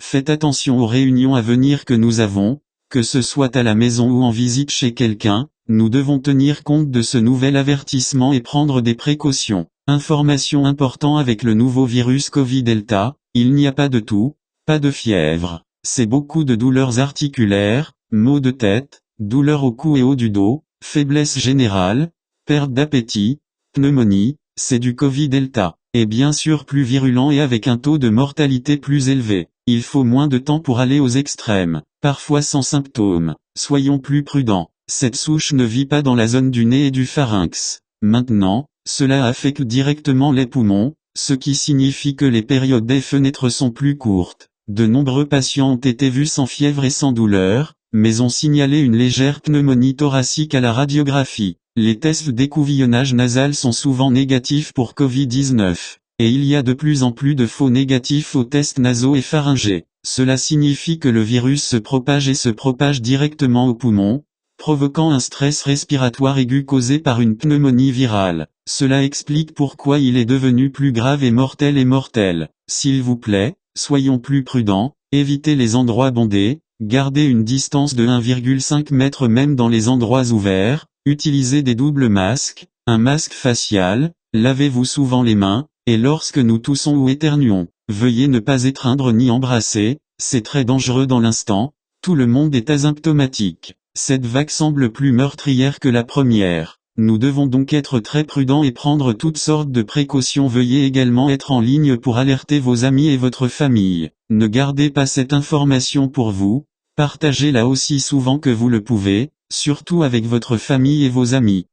Faites attention aux réunions à venir que nous avons, que ce soit à la maison ou en visite chez quelqu'un, nous devons tenir compte de ce nouvel avertissement et prendre des précautions. Information importante avec le nouveau virus Covid-Delta, il n'y a pas de toux, pas de fièvre. C'est beaucoup de douleurs articulaires, maux de tête, douleurs au cou et haut du dos, faiblesse générale, perte d'appétit, pneumonie, c'est du Covid-Delta. Et bien sûr plus virulent et avec un taux de mortalité plus élevé. Il faut moins de temps pour aller aux extrêmes, parfois sans symptômes. Soyons plus prudents. Cette souche ne vit pas dans la zone du nez et du pharynx. Maintenant, cela affecte directement les poumons, ce qui signifie que les périodes des fenêtres sont plus courtes. De nombreux patients ont été vus sans fièvre et sans douleur, mais ont signalé une légère pneumonie thoracique à la radiographie. Les tests d'écouvillonnage nasal sont souvent négatifs pour Covid-19, et il y a de plus en plus de faux négatifs aux tests nasaux et pharyngés. Cela signifie que le virus se propage et se propage directement aux poumons, provoquant un stress respiratoire aigu causé par une pneumonie virale. Cela explique pourquoi il est devenu plus grave et mortel. S'il vous plaît, soyons plus prudents, évitez les endroits bondés, gardez une distance de 1,5 m même dans les endroits ouverts, utilisez des doubles masques, un masque facial, lavez-vous souvent les mains, et lorsque nous toussons ou éternuons, veuillez ne pas étreindre ni embrasser, c'est très dangereux dans l'instant, tout le monde est asymptomatique. Cette vague semble plus meurtrière que la première. Nous devons donc être très prudents et prendre toutes sortes de précautions. Veuillez également être en ligne pour alerter vos amis et votre famille. Ne gardez pas cette information pour vous, partagez-la aussi souvent que vous le pouvez, surtout avec votre famille et vos amis.